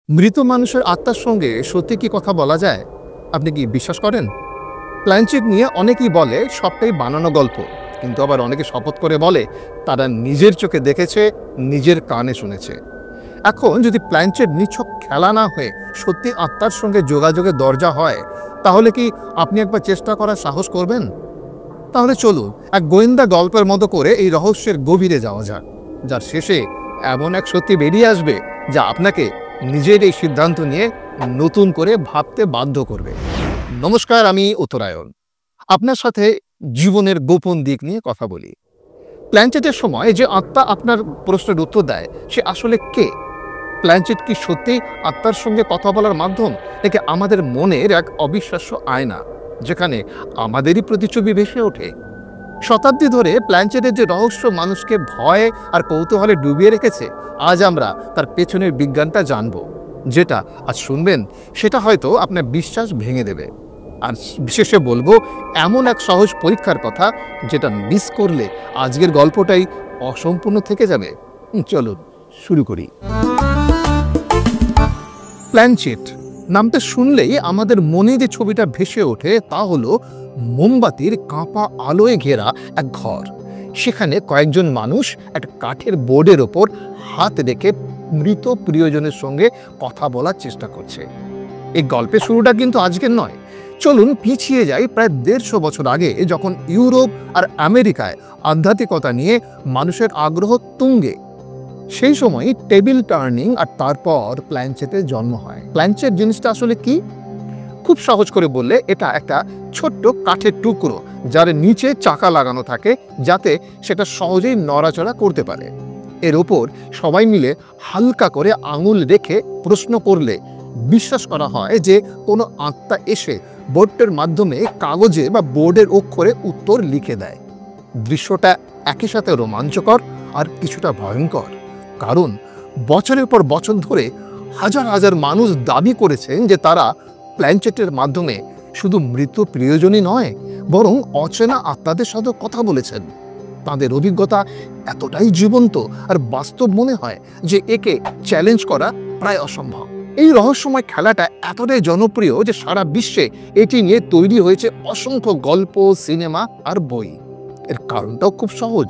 মৃত মানুষের আত্মার সঙ্গে সত্যি কি কথা বলা যায়? আপনি কি বিশ্বাস করেন? প্ল্যানচেট নিয়ে অনেকেই বলে সবটাই বানানো গল্প, কিন্তু আবার অনেকে শপথ করে বলে তারা নিজের চোখে দেখেছে, নিজের কানে শুনেছে। এখন যদি প্ল্যানচেট নিছক খেলা না হয়ে সত্যি আত্মার সঙ্গে যোগাযোগের দরজা হয়, তাহলে কি আপনি একবার চেষ্টা করার সাহস করবেন? তাহলে চলুন এক গোয়েন্দা গল্পের মতো করে এই রহস্যের গভীরে যাওয়া যাক, যার শেষে এমন এক সত্যি বেরিয়ে আসবে যা আপনাকে নিজের এই সিদ্ধান্ত নিয়ে নতুন করে ভাবতে বাধ্য করবে। নমস্কার, আমি উত্তরায়ণ। আপনার সাথে জীবনের গোপন দিক নিয়ে কথা বলি। প্ল্যানচেটের সময় যে আত্মা আপনার প্রশ্নের উত্তর দেয়, সে আসলে কে? প্ল্যানচেট কি সত্যি আত্মার সঙ্গে কথা বলার মাধ্যম, নাকি আমাদের মনের এক অবিশ্বাস্য আয়না যেখানে আমাদেরই প্রতিচ্ছবি ভেসে ওঠে? শতাব্দী ধরে প্ল্যানচেটের যে রহস্য মানুষকে ভয় আর কৌতূহলে ডুবিয়ে রেখেছে, আজ আমরা তার পেছনের বিজ্ঞানটা জানব। যেটা আজ শুনবেন সেটা হয়তো আপনার বিশ্বাস ভেঙে দেবে। আর বিশেষে বলবো এমন এক সহজ পরীক্ষার কথা, যেটা মিস করলে আজকের গল্পটাই অসম্পূর্ণ থেকে যাবে। চলুন শুরু করি। প্ল্যানচেট নামটা শুনলেই আমাদের মনে যে ছবিটা ভেসে ওঠে তা হলো মোমবাতির কাঁপা আলোয় ঘেরা এক ঘর। সেখানে কয়েকজন মানুষ একটা কাঠের বোর্ডের ওপর হাত রেখে মৃত প্রিয়জনের সঙ্গে কথা বলার চেষ্টা করছে। এই গল্পের শুরুটা কিন্তু আজকের নয়। চলুন পিছিয়ে যাই প্রায় 150 বছর আগে, যখন ইউরোপ আর আমেরিকায় আধ্যাত্মিকতা নিয়ে মানুষের আগ্রহ তুঙ্গে। সেই সময় টেবিল টার্নিং আর তারপর প্ল্যানচেটের জন্ম হয়। প্ল্যানচেট জিনিসটা আসলে কি? খুব সহজ করে বললে এটা একটা ছোট্ট কাঠের টুকরো, যার নিচে চাকা লাগানো থাকে যাতে সেটা সহজেই নড়াচড়া করতে পারে। এর ওপর সবাই মিলে হালকা করে আঙুল রেখে প্রশ্ন করলে বিশ্বাস করা হয় যে কোনো আত্মা এসে বোর্ডের মাধ্যমে কাগজে বা বোর্ডের অক্ষরে উত্তর লিখে দেয়। দৃশ্যটা একই সাথে রোমাঞ্চকর আর কিছুটা ভয়ঙ্কর, কারণ বছরের পর বছর ধরে হাজার হাজার মানুষ দাবি করেছেন যে তারা প্ল্যানচেটের মাধ্যমে শুধু মৃত প্রিয়জনই নয়, বরং অচেনা আত্মাদের সাথে কথা বলেছেন। তাদের অভিজ্ঞতা এতটাই জীবন্ত আর বাস্তব মনে হয় যে একে চ্যালেঞ্জ করা প্রায় অসম্ভব। এই রহস্যময় খেলাটা এতটাই জনপ্রিয় যে সারা বিশ্বে এটি নিয়ে তৈরি হয়েছে অসংখ্য গল্প, সিনেমা আর বই। এর কারণটাও খুব সহজ।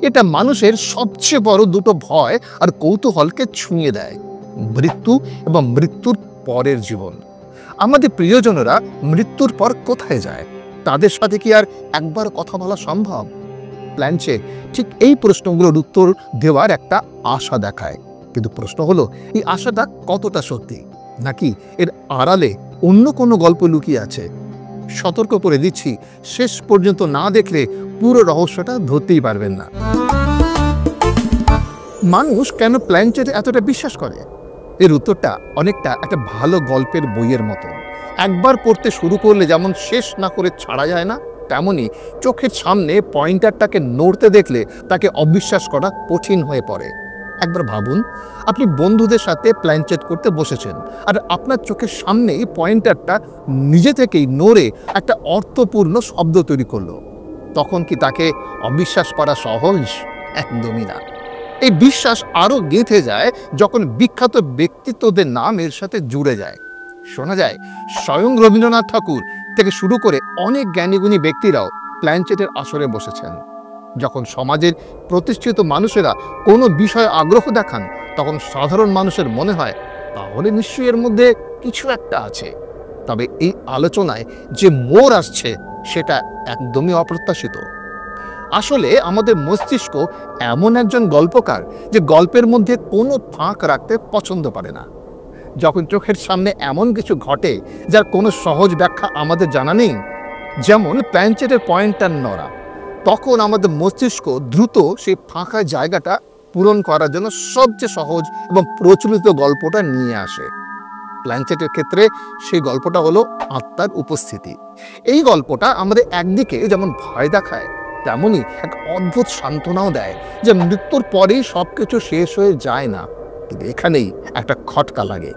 এটা মানুষের সবচেয়ে বড় দুটো ভয় আর কৌতূহলকে ছুঁয়ে দেয়: মৃত্যু এবং মৃত্যুর পরের জীবন। আমাদের প্রিয়জনেরা মৃত্যুর পর কোথায় যায়? তাদের সাথে কি আর একবার কথা বলা সম্ভব? প্ল্যানচেট ঠিক এই প্রশ্নগুলোর উত্তর দেওয়ার একটা আশা দেখায়। কিন্তু প্রশ্ন হলো, এই আশাটা কতটা সত্যি, নাকি এর আড়ালে অন্য কোনো গল্প লুকিয়ে আছে? সতর্ক করে দিচ্ছি, শেষ পর্যন্ত না দেখলে পুরো রহস্যটা ধরতেই পারবেন না। মানুষ কেন প্ল্যানচেটে এতটা বিশ্বাস করে? এর উত্তরটা অনেকটা একটা ভালো গল্পের বইয়ের মতো। একবার পড়তে শুরু করলে যেমন শেষ না করে ছাড়া যায় না, তেমনি চোখের সামনে পয়েন্টারটাকে নড়তে দেখলে তাকে অবিশ্বাস করা কঠিন হয়ে পড়ে। একবার ভাবুন, আপনি বন্ধুদের সাথে প্ল্যানচেট করতে বসেছেন, আর আপনার চোখের সামনেই পয়েন্টারটা নিজে থেকেই নড়ে একটা অর্থপূর্ণ শব্দ তৈরি করলো। তখন কি তাকে অবিশ্বাস করা সহজ? একদমই না। এই বিশ্বাস আরও গেঁথে যায় যখন বিখ্যাত ব্যক্তিত্বদের নাম এর সাথে জুড়ে যায়। শোনা যায় স্বয়ং রবীন্দ্রনাথ ঠাকুর থেকে শুরু করে অনেক জ্ঞানীগুণী ব্যক্তিরাও প্ল্যানচেটের আসরে বসেছেন। যখন সমাজের প্রতিষ্ঠিত মানুষেরা কোনো বিষয়ে আগ্রহ দেখান, তখন সাধারণ মানুষের মনে হয় তাহলে নিশ্চয়ই এর মধ্যে কিছু একটা আছে। তবে এই আলোচনায় যে মোড় আসছে সেটা একদমই অপ্রত্যাশিত। আসলে আমাদের মস্তিষ্ক এমন একজন গল্পকার যে গল্পের মধ্যে কোনো ফাঁক রাখতে পছন্দ করে না। যখন চোখের সামনে এমন কিছু ঘটে যার কোনো সহজ ব্যাখ্যা আমাদের জানা নেই, যেমন প্ল্যানচেটের পয়েন্টার নড়া, তখন আমাদের মস্তিষ্ক দ্রুত সেই ফাঁকা জায়গাটা পূরণ করার জন্য সবচেয়ে সহজ এবং প্রচলিত গল্পটা নিয়ে আসে। প্ল্যানচেটের ক্ষেত্রে সেই গল্পটা হলো আত্মার উপস্থিতি। এই গল্পটা আমাদের একদিকে যেমন ভয় দেখায়, তেমনি এক অদ্ভুত সান্ত্বনাও দেয় যে মৃত্যুর পরেই সবকিছু শেষ হয়ে যায় না। কিন্তু এখানেই একটা খটকা লাগে।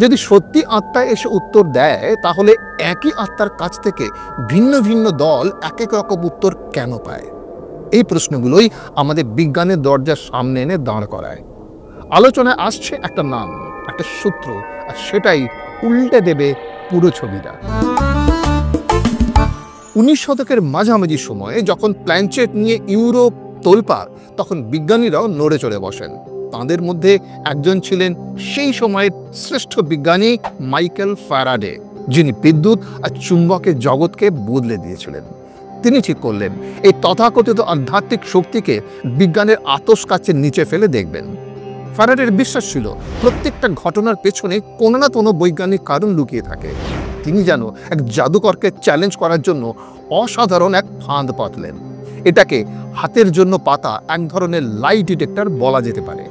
যদি সত্যি আত্মা এসে উত্তর দেয়, তাহলে একই আত্মার কাছ থেকে ভিন্ন ভিন্ন দল এক এক রকম উত্তর কেন পায়? এই প্রশ্নগুলোই আমাদের বিজ্ঞানের দরজার সামনে এনে দাঁড় করায়। আলোচনায় আসছে একটা নাম, একটা সূত্র, আর সেটাই উল্টে দেবে পুরো ছবিটা। 19 শতকের মাঝামাঝি সময়ে যখন প্ল্যানচেট নিয়ে ইউরোপ তোলপাড়, তখন বিজ্ঞানীরাও নড়ে চড়ে বসেন। তাঁদের মধ্যে একজন ছিলেন সেই সময়ের শ্রেষ্ঠ বিজ্ঞানী মাইকেল ফ্যারাডে, যিনি বিদ্যুৎ আর চুম্বকের জগৎকে বদলে দিয়েছিলেন। তিনি ঠিক করলেন এই তথাকথিত আধ্যাত্মিক শক্তিকে বিজ্ঞানের আতস কাচের নিচে ফেলে দেখবেন। ফ্যারাডের বিশ্বাস ছিল প্রত্যেকটা ঘটনার পেছনে কোনো না কোনো বৈজ্ঞানিক কারণ লুকিয়ে থাকে। তিনি যেন এক জাদুকরকে চ্যালেঞ্জ করার জন্য অসাধারণ এক ফাঁদ পাতলেন। এটাকে হাতের জন্য পাতা এক ধরনের লাই ডিটেক্টর বলা যেতে পারে।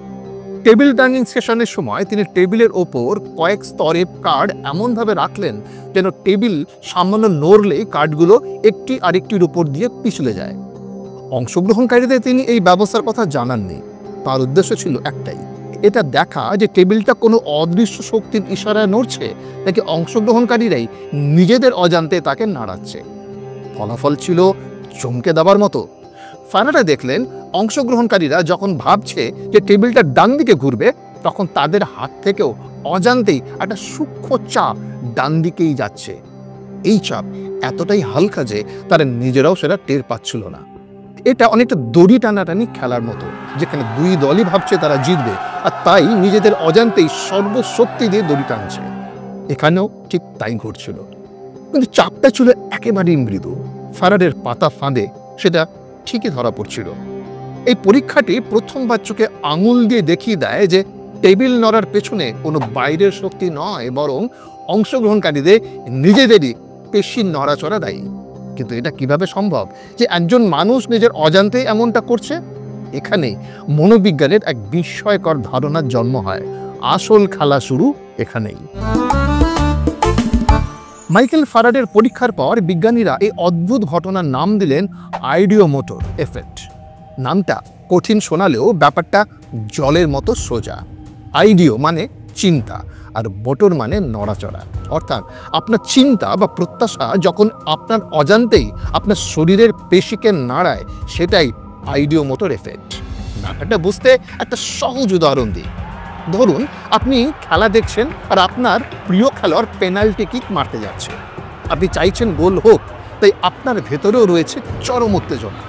টেবিল টার্নিং সেশনের সময় তিনি টেবিলের ওপর কয়েক স্তরে কার্ড এমনভাবে রাখলেন যেন টেবিল সামান্য নড়লেই কার্ডগুলো একটি আরেকটির উপর দিয়ে পিছলে যায়। অংশগ্রহণকারীদের তিনি এই ব্যবস্থার কথা জানাননি। তার উদ্দেশ্য ছিল একটাই, এটা দেখা যে টেবিলটা কোনো অদৃশ্য শক্তির ইশারায় নড়ছে নাকি অংশগ্রহণকারীরাই নিজেদের অজান্তে তাকে নাড়াচ্ছে। ফলাফল ছিল চমকে দেওয়ার মতো। ফ্যারাডে দেখলেন অংশগ্রহণকারীরা যখন ভাবছে যে টেবিলটা ডান দিকে ঘুরবে, তখন তাদের হাত থেকেও অজান্তেই একটা সূক্ষ্ম চাপ ডান দিকেই যাচ্ছে। এই চাপ এতটাই হালকা যে তারা নিজেরাও সেটা টের পাচ্ছিল না। এটা অনেকটা দড়ি টানাটানি খেলার মতো, যেখানে দুই দলই ভাবছে তারা জিতবে, আর তাই নিজেদের অজান্তেই সর্বশক্তি দিয়ে দড়ি টানছে। এখানেও ঠিক তাই ঘটছিল, কিন্তু চাপটা ছিল একেবারেই মৃদু। ফ্যারাডের পাতা ফাঁদে সেটা ঠিকই ধরা পড়ছিল। এই পরীক্ষাটি প্রথমবার চোখে আঙুল দিয়ে দেখিয়ে দেয় যে টেবিল নড়ার পেছনে কোনো বাইরের শক্তি নয়, বরং অংশগ্রহণকারীদের নিজেদেরই পেশির নড়াচড়া দায়ী। কিন্তু এটা কিভাবে সম্ভব যে একজন মানুষ নিজের অজান্তেই এমনটা করছে? এখানেই মনোবিজ্ঞানের এক বিস্ময়কর ধারণার জন্ম হয়। আসল খেলা শুরু এখানেই। মাইকেল ফ্যারাডের পরীক্ষার পর বিজ্ঞানীরা এই অদ্ভুত ঘটনার নাম দিলেন আইডিওমোটর এফেক্ট। নামটা কঠিন শোনালেও ব্যাপারটা জলের মতো সোজা। আইডিও মানে চিন্তা, আর মোটর মানে নড়াচড়া। অর্থাৎ আপনার চিন্তা বা প্রত্যাশা যখন আপনার অজান্তেই আপনার শরীরের পেশিকে নাড়ায়, সেটাই আইডিওমোটর এফেক্ট। ব্যাপারটা বুঝতে একটা সহজ উদাহরণ দিই। ধরুন আপনি খেলা দেখছেন আর আপনার প্রিয় খেলোয়াড় পেনাল্টি কিক মারতে যাচ্ছে। আপনি চাইছেন গোল হোক, তাই আপনার ভেতরেও রয়েছে চরম উত্তেজনা।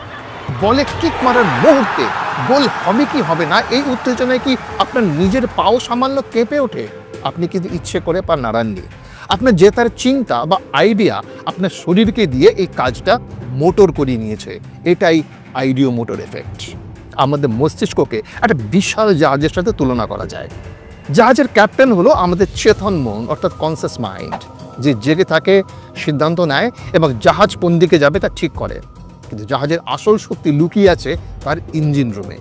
বলে কিক মারার মুহূর্তে গোল হবে কি হবে না, এই উত্তেজনায় কি আপনার নিজের পাও সামান্য কেঁপে ওঠে? আপনি কিন্তু ইচ্ছে করে পা নাড়াননি। আপনার জেতার চিন্তা বা আইডিয়া আপনার শরীরকে দিয়ে এই কাজটা মোটর করিয়ে নিয়েছে। এটাই আইডিওমোটর এফেক্ট। আমাদের মস্তিষ্ককে একটা বিশাল জাহাজের সাথে তুলনা করা যায়। জাহাজের ক্যাপ্টেন হলো আমাদের চেতন মন, অর্থাৎ কনসিয়াস মাইন্ড, যে জেগে থাকে, সিদ্ধান্ত নেয় এবং জাহাজ কোন দিকে যাবে তা ঠিক করে। কিন্তু জাহাজের আসল শক্তি লুকিয়ে আছে তার ইঞ্জিন রুমে,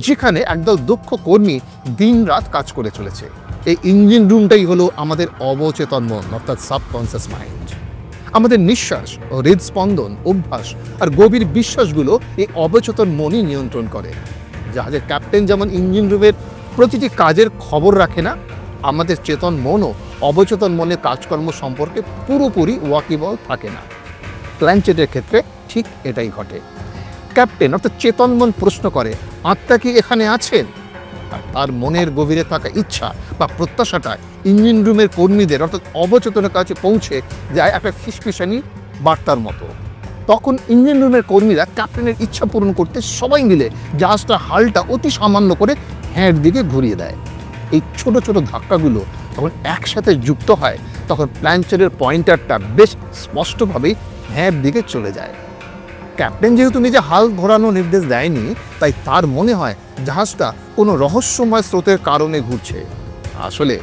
যেখানে একদল দক্ষ কর্মী দিন রাত কাজ করে চলেছে। এই ইঞ্জিন রুমটাই হলো আমাদের অবচেতন মন, অর্থাৎ সাবকনসিয়াস মাইন্ড। আমাদের নিঃশ্বাস ও হৃদস্পন্দন, অভ্যাস আর গভীর বিশ্বাসগুলো এই অবচেতন মনই নিয়ন্ত্রণ করে। জাহাজের ক্যাপ্টেন যেমন ইঞ্জিন রুমের প্রতিটি কাজের খবর রাখে না, আমাদের চেতন মনও অবচেতন মনের কাজকর্ম সম্পর্কে পুরোপুরি ওয়াকিবল থাকে না। প্ল্যানচেটের ক্ষেত্রে ঠিক এটাই ঘটে। ক্যাপ্টেন অর্থাৎ চেতন মন প্রশ্ন করে, আত্মা কি এখানে আছেন? আর তার মনের গভীরে থাকা ইচ্ছা বা প্রত্যাশাটা ইঞ্জিন রুমের কর্মীদের অর্থাৎ অবচেতনের কাছে পৌঁছে যায় একটা ফিসফিসানি বার্তার মতো। তখন ইঞ্জিন রুমের কর্মীরা ক্যাপ্টেনের ইচ্ছা পূরণ করতে সবাই মিলে জাহাজটা হালটা অতি সামান্য করে হ্যাঁর দিকে ঘুরিয়ে দেয়। এই ছোট ছোট ধাক্কাগুলো যখন একসাথে যুক্ত হয়, তখন প্ল্যানচেটের পয়েন্টারটা বেশ স্পষ্টভাবেই হ্যাঁর দিকে চলে যায়। ক্যাপ্টেন যেহেতু নিজে হাল ঘোরানোর নির্দেশ দেয়নি, তাই তার মনে হয় জাহাজটা কোনো রহস্যময় স্রোতের কারণে ঘুরছে। আসলে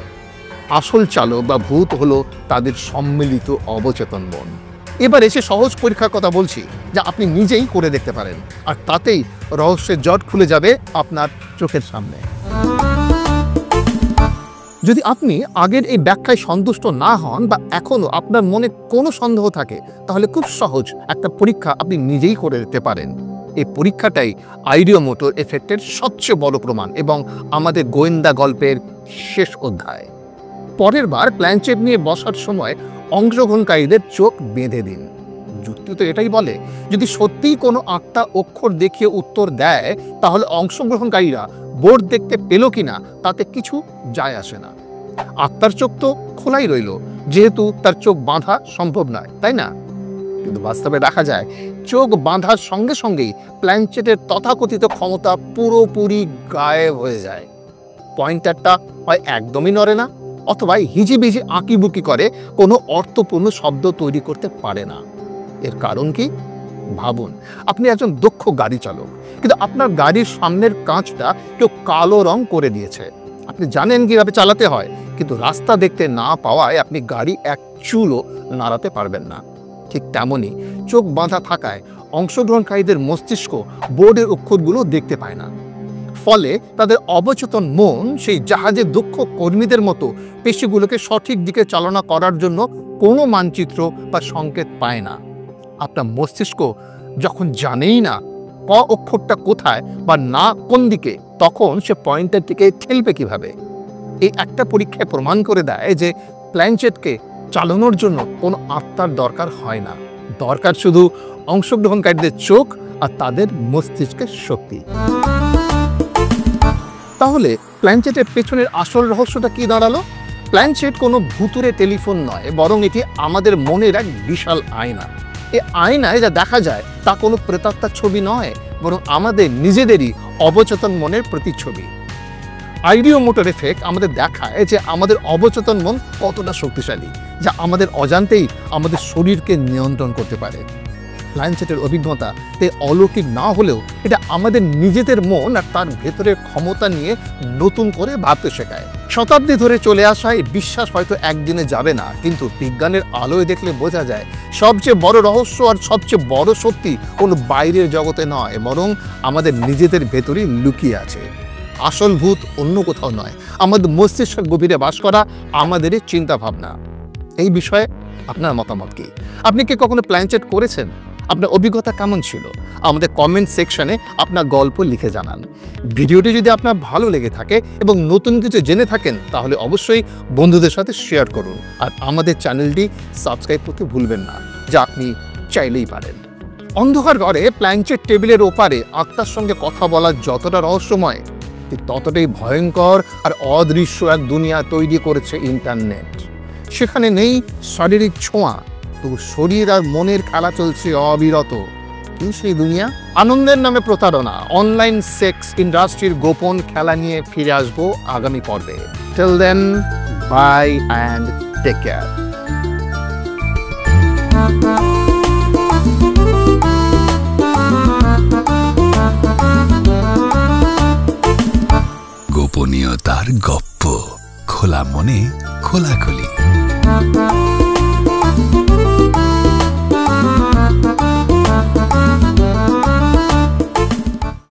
আসল চালক বা ভূত হলো তাদের সম্মিলিত অবচেতন মন। এবার এসে সহজ পরীক্ষার কথা বলছি, যা আপনি নিজেই করে দেখতে পারেন, আর তাতেই রহস্যের জট খুলে যাবে আপনার চোখের সামনে। যদি আপনি আগের এই ব্যাখ্যায় সন্তুষ্ট না হন বা এখনও আপনার মনে কোনো সন্দেহ থাকে, তাহলে খুব সহজ একটা পরীক্ষা আপনি নিজেই করে দিতে পারেন। এই পরীক্ষাটাই আইডিওমোটর এফেক্টের সবচেয়ে বড় প্রমাণ এবং আমাদের গোয়েন্দা গল্পের শেষ অধ্যায়। পরের বার প্ল্যানচেট নিয়ে বসার সময় অংশগ্রহণকারীদের চোখ বেঁধে দিন। যুক্তি তো এটাই বলে, যদি সত্যিই কোনো আটটা অক্ষর দেখিয়ে উত্তর দেয়, তাহলে অংশগ্রহণকারীরা বোর্ড দেখতে পেল কিনা তাতে কিছু যায় আসে না। আত্মার চোখ তো খোলাই রইল, যেহেতু তার চোখ বাঁধা সম্ভব নয়, তাই না? কিন্তু বাস্তবে দেখা যায় চোখ বাঁধার সঙ্গে সঙ্গেই প্ল্যানচেটের তথাকথিত ক্ষমতা পুরোপুরি গায়েব হয়ে যায়। পয়েন্টারটা হয় একদমই নড়ে না, অথবা হিজিবিজি আঁকিবুকি করে কোনো অর্থপূর্ণ শব্দ তৈরি করতে পারে না। এর কারণ কি? ভাবুন, আপনি একজন দক্ষ গাড়ি চালক, কিন্তু আপনার গাড়ির সামনের কাঁচটা কেউ কালো রং করে দিয়েছে। আপনি জানেন কিভাবে চালাতে হয়, কিন্তু রাস্তা দেখতে না পাওয়ায় আপনি গাড়ি এক চুলও নাড়াতে পারবেন না। ঠিক তেমনই চোখ বাঁধা থাকায় অংশগ্রহণকারীদের মস্তিষ্ক বোর্ডের অক্ষরগুলো দেখতে পায় না। ফলে তাদের অবচেতন মন সেই জাহাজের দক্ষ কর্মীদের মতো পেশিগুলোকে সঠিক দিকে চালনা করার জন্য কোনো মানচিত্র বা সংকেত পায় না। আপনার মস্তিষ্ক যখন জানেই না ক অক্ষরটা কোথায় বা না কোন দিকে, তখন সে পয়েন্টের দিকে ঠেলবে কিভাবে? এই একটা পরীক্ষায় প্রমাণ করে দেয় যে প্ল্যানচেটকে চালানোর জন্য কোনো আত্মার দরকার হয় না, দরকার শুধু অংশগ্রহণকারীদের চোখ আর তাদের মস্তিষ্কের শক্তি। তাহলে প্ল্যানচেটের পেছনের আসল রহস্যটা কি দাঁড়ালো? প্ল্যানচেট কোনো ভুতুরে টেলিফোন নয়, বরং এটি আমাদের মনের এক বিশাল আয়না। এই আয়নায় যা দেখা যায় তা কোনো প্রেতাত্মার ছবি নয়, বরং আমাদের নিজেদেরই অবচেতন মনের প্রতিচ্ছবি। আইডিও মোটর এফেক্ট আমাদের দেখায় যে আমাদের অবচেতন মন কতটা শক্তিশালী, যা আমাদের অজান্তেই আমাদের শরীরকে নিয়ন্ত্রণ করতে পারে। প্ল্যানচেটের অভিজ্ঞতা তে অলৌকিক না হলেও এটা আমাদের নিজেদের মন আর তার ভেতরের ক্ষমতা নিয়ে নতুন করে ভাবতে শেখায়। শতাব্দী ধরে চলে আসা এই বিশ্বাস হয়তো একদিনে যাবে না, কিন্তু বিজ্ঞানের আলোয় দেখলে বোঝা যায় সবচেয়ে বড় রহস্য আর সবচেয়ে বড় সত্যি কোনো বাইরের জগতে নয়, বরং আমাদের নিজেদের ভেতরেই লুকিয়ে আছে। আসল ভূত অন্য কোথাও নয়, আমাদের মস্তিষ্কের গভীরে বাস করা আমাদেরই চিন্তা ভাবনা। এই বিষয়ে আপনার মতামত কি? আপনি কি কখনো প্ল্যানচেট করেছেন? আপনার অভিজ্ঞতা কেমন ছিল? আমাদের কমেন্ট সেকশনে আপনার গল্প লিখে জানান। ভিডিওটি যদি আপনার ভালো লেগে থাকে এবং নতুন কিছু জেনে থাকেন, তাহলে অবশ্যই বন্ধুদের সাথে শেয়ার করুন। আর আমাদের চ্যানেলটি সাবস্ক্রাইব করতে ভুলবেন না, যা আপনি চাইলেই পারেন। অন্ধকার ঘরে প্ল্যানচেট টেবিলের ওপারে আত্মার সঙ্গে কথা বলা যতটা রহস্যময়, ঠিক ততটাই ভয়ঙ্কর আর অদৃশ্য এক দুনিয়া তৈরি করেছে ইন্টারনেট। সেখানে নেই শারীরিক ছোঁয়া, তবু শরীর আর মনের খেলা চলছে অবিরত। কি সেই দুনিয়া? আনন্দের নামে প্রতারণা, অনলাইন সেক্স ইন্ডাস্ট্রির গোপন খেলা নিয়ে ফিরে আসবো আগামী পর্বে। Till then, bye and take care. গোপনীয়তার গপ্প, খোলা মনে খোলাখুলি।